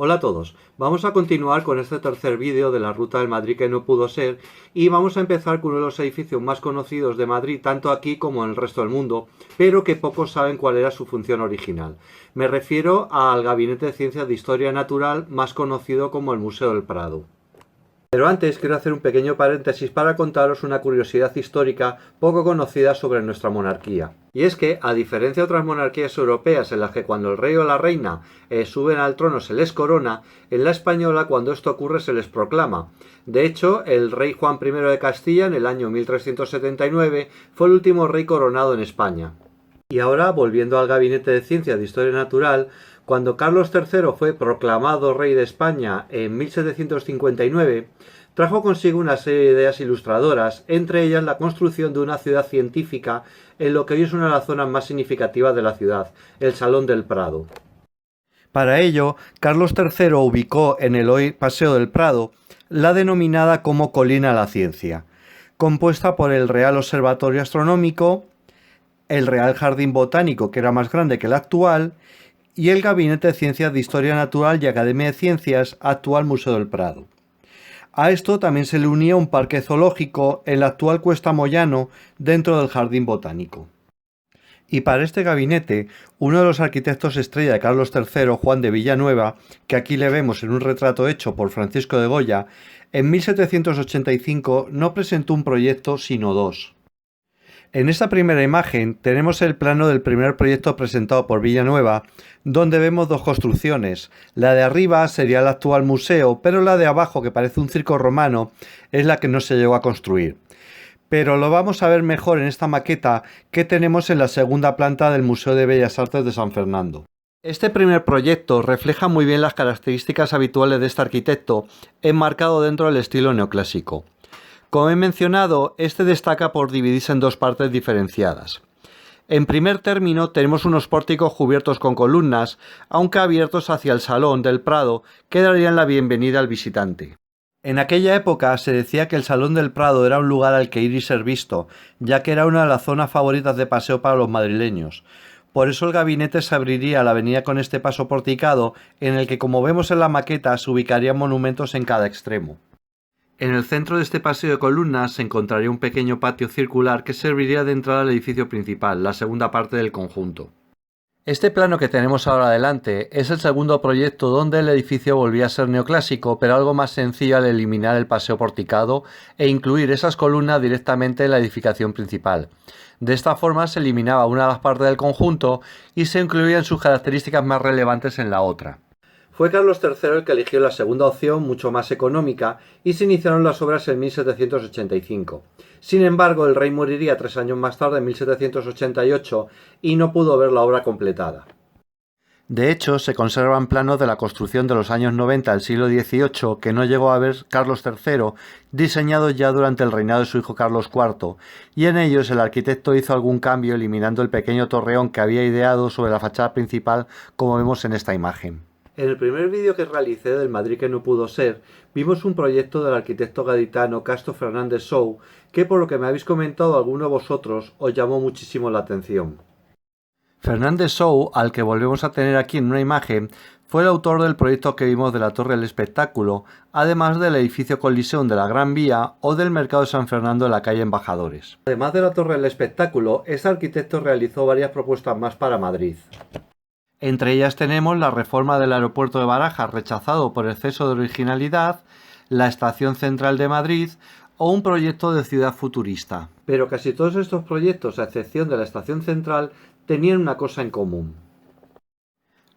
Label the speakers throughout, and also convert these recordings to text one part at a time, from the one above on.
Speaker 1: Hola a todos, vamos a continuar con este tercer vídeo de la ruta del Madrid que no pudo ser y vamos a empezar con uno de los edificios más conocidos de Madrid, tanto aquí como en el resto del mundo, pero que pocos saben cuál era su función original. Me refiero al Gabinete de Ciencias de Historia Natural, más conocido como el Museo del Prado. Pero antes quiero hacer un pequeño paréntesis para contaros una curiosidad histórica poco conocida sobre nuestra monarquía. Y es que, a diferencia de otras monarquías europeas en las que cuando el rey o la reina suben al trono se les corona, en la española cuando esto ocurre se les proclama. De hecho, el rey Juan I de Castilla en el año 1379 fue el último rey coronado en España. Y ahora, volviendo al Gabinete de Ciencias de Historia Natural, cuando Carlos III fue proclamado rey de España en 1759, trajo consigo una serie de ideas ilustradoras, entre ellas la construcción de una ciudad científica en lo que hoy es una de las zonas más significativas de la ciudad, el Salón del Prado. Para ello, Carlos III ubicó en el hoy Paseo del Prado la denominada como Colina de la Ciencia, compuesta por el Real Observatorio Astronómico, el Real Jardín Botánico, que era más grande que el actual, y el Gabinete de Ciencias de Historia Natural y Academia de Ciencias, actual Museo del Prado. A esto también se le unía un parque zoológico en la actual Cuesta Moyano dentro del Jardín Botánico. Y para este gabinete, uno de los arquitectos estrella de Carlos III, Juan de Villanueva, que aquí le vemos en un retrato hecho por Francisco de Goya, en 1785 no presentó un proyecto sino dos. En esta primera imagen tenemos el plano del primer proyecto presentado por Villanueva, donde vemos dos construcciones. La de arriba sería el actual museo, pero la de abajo, que parece un circo romano, es la que no se llegó a construir. Pero lo vamos a ver mejor en esta maqueta que tenemos en la segunda planta del Museo de Bellas Artes de San Fernando. Este primer proyecto refleja muy bien las características habituales de este arquitecto, enmarcado dentro del estilo neoclásico. Como he mencionado, este destaca por dividirse en dos partes diferenciadas. En primer término tenemos unos pórticos cubiertos con columnas, aunque abiertos hacia el Salón del Prado, que darían la bienvenida al visitante. En aquella época se decía que el Salón del Prado era un lugar al que ir y ser visto, ya que era una de las zonas favoritas de paseo para los madrileños. Por eso el gabinete se abriría a la avenida con este paso porticado, en el que, como vemos en la maqueta, se ubicarían monumentos en cada extremo. En el centro de este paseo de columnas se encontraría un pequeño patio circular que serviría de entrada al edificio principal, la segunda parte del conjunto. Este plano que tenemos ahora delante es el segundo proyecto donde el edificio volvía a ser neoclásico, pero algo más sencillo al eliminar el paseo porticado e incluir esas columnas directamente en la edificación principal. De esta forma se eliminaba una de las partes del conjunto y se incluían sus características más relevantes en la otra. Fue Carlos III el que eligió la segunda opción, mucho más económica, y se iniciaron las obras en 1785. Sin embargo, el rey moriría 3 años más tarde, en 1788, y no pudo ver la obra completada. De hecho, se conservan planos de la construcción de los años 90 del siglo XVIII que no llegó a ver Carlos III, diseñados ya durante el reinado de su hijo Carlos IV, y en ellos el arquitecto hizo algún cambio eliminando el pequeño torreón que había ideado sobre la fachada principal, como vemos en esta imagen. En el primer vídeo que realicé del Madrid que no pudo ser, vimos un proyecto del arquitecto gaditano Casto Fernández Sou, que por lo que me habéis comentado alguno de vosotros, os llamó muchísimo la atención. Fernández Sou, al que volvemos a tener aquí en una imagen, fue el autor del proyecto que vimos de la Torre del Espectáculo, además del edificio Coliseum de la Gran Vía o del Mercado de San Fernando en la calle Embajadores. Además de la Torre del Espectáculo, este arquitecto realizó varias propuestas más para Madrid. Entre ellas tenemos la reforma del aeropuerto de Barajas, rechazado por exceso de originalidad, la Estación Central de Madrid o un proyecto de ciudad futurista. Pero casi todos estos proyectos, a excepción de la Estación Central, tenían una cosa en común.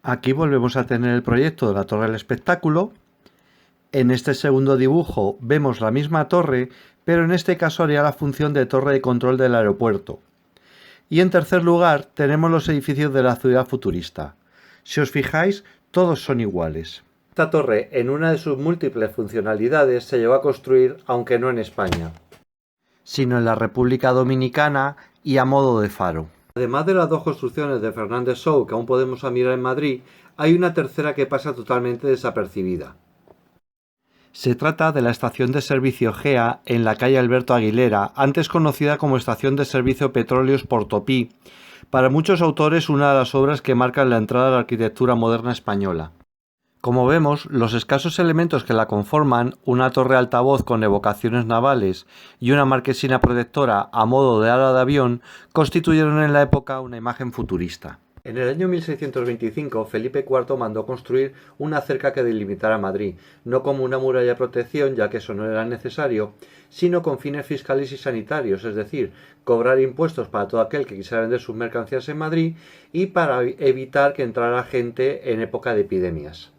Speaker 1: Aquí volvemos a tener el proyecto de la Torre del Espectáculo. En este segundo dibujo vemos la misma torre, pero en este caso haría la función de torre de control del aeropuerto. Y en tercer lugar tenemos los edificios de la ciudad futurista. Si os fijáis, todos son iguales. Esta torre, en una de sus múltiples funcionalidades, se llegó a construir, aunque no en España, sino en la República Dominicana y a modo de faro. Además de las dos construcciones de Fernández Sou que aún podemos admirar en Madrid, hay una tercera que pasa totalmente desapercibida. Se trata de la estación de servicio GEA en la calle Alberto Aguilera, antes conocida como Estación de Servicio Petróleos Portopí, para muchos autores una de las obras que marcan la entrada a la arquitectura moderna española. Como vemos, los escasos elementos que la conforman, una torre altavoz con evocaciones navales y una marquesina protectora a modo de ala de avión, constituyeron en la época una imagen futurista. En el año 1625, Felipe IV mandó construir una cerca que delimitara Madrid, no como una muralla de protección, ya que eso no era necesario, sino con fines fiscales y sanitarios, es decir, cobrar impuestos para todo aquel que quisiera vender sus mercancías en Madrid y para evitar que entrara gente en época de epidemias.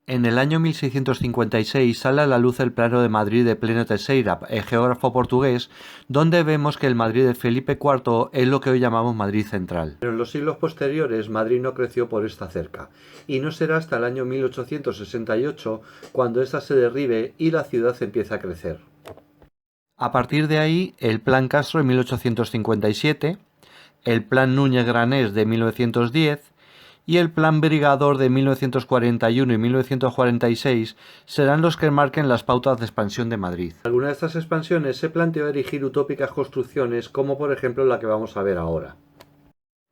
Speaker 1: En el año 1656 sale a la luz el plano de Madrid de Pleno Teixeira, el geógrafo portugués, donde vemos que el Madrid de Felipe IV es lo que hoy llamamos Madrid Central. Pero en los siglos posteriores Madrid no creció por esta cerca, y no será hasta el año 1868 cuando ésta se derribe y la ciudad empieza a crecer. A partir de ahí, el Plan Castro de 1857, el Plan Núñez Granés de 1910, y el Plan Brigador de 1941 y 1946 serán los que marquen las pautas de expansión de Madrid. En alguna de estas expansiones se planteó erigir utópicas construcciones como por ejemplo la que vamos a ver ahora.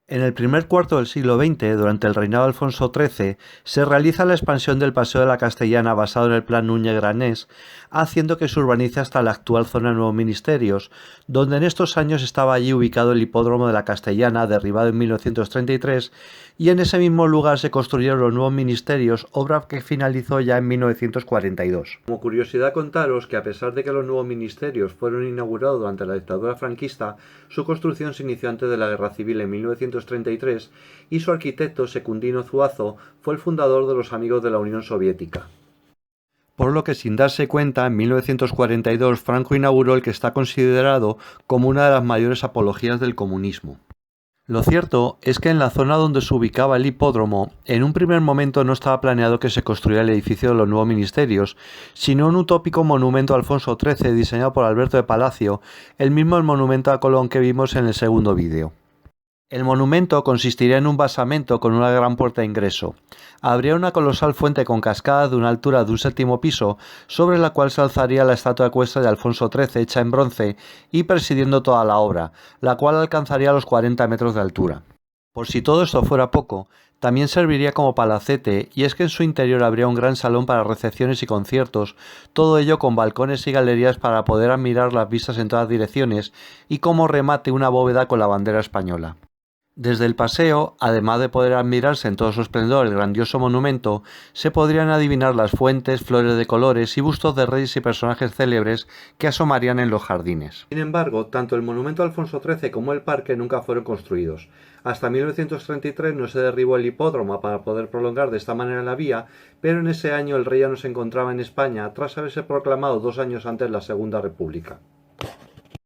Speaker 1: En el primer cuarto del siglo XX, durante el reinado de Alfonso XIII, se realiza la expansión del Paseo de la Castellana basado en el Plan Núñez Granés, haciendo que se urbanice hasta la actual zona de Nuevos Ministerios, donde en estos años estaba allí ubicado el Hipódromo de la Castellana, derribado en 1933, y en ese mismo lugar se construyeron los Nuevos Ministerios, obra que finalizó ya en 1942. Como curiosidad contaros que a pesar de que los Nuevos Ministerios fueron inaugurados durante la dictadura franquista, su construcción se inició antes de la Guerra Civil en 1933 y su arquitecto Secundino Zuazo fue el fundador de los Amigos de la Unión Soviética. Por lo que sin darse cuenta, en 1942 Franco inauguró el que está considerado como una de las mayores apologías del comunismo. Lo cierto es que en la zona donde se ubicaba el hipódromo, en un primer momento no estaba planeado que se construyera el edificio de los Nuevos Ministerios, sino un utópico monumento a Alfonso XIII diseñado por Alberto de Palacio, el mismo monumento a Colón que vimos en el segundo vídeo. El monumento consistiría en un basamento con una gran puerta de ingreso. Habría una colosal fuente con cascada de una altura de un 7º piso, sobre la cual se alzaría la estatua ecuestre de Alfonso XIII hecha en bronce y presidiendo toda la obra, la cual alcanzaría los 40 metros de altura. Por si todo esto fuera poco, también serviría como palacete, y es que en su interior habría un gran salón para recepciones y conciertos, todo ello con balcones y galerías para poder admirar las vistas en todas direcciones, y como remate una bóveda con la bandera española. Desde el paseo, además de poder admirarse en todo su esplendor el grandioso monumento, se podrían adivinar las fuentes, flores de colores y bustos de reyes y personajes célebres que asomarían en los jardines. Sin embargo, tanto el monumento a Alfonso XIII como el parque nunca fueron construidos. Hasta 1933 no se derribó el hipódromo para poder prolongar de esta manera la vía, pero en ese año el rey ya no se encontraba en España tras haberse proclamado 2 años antes la Segunda República.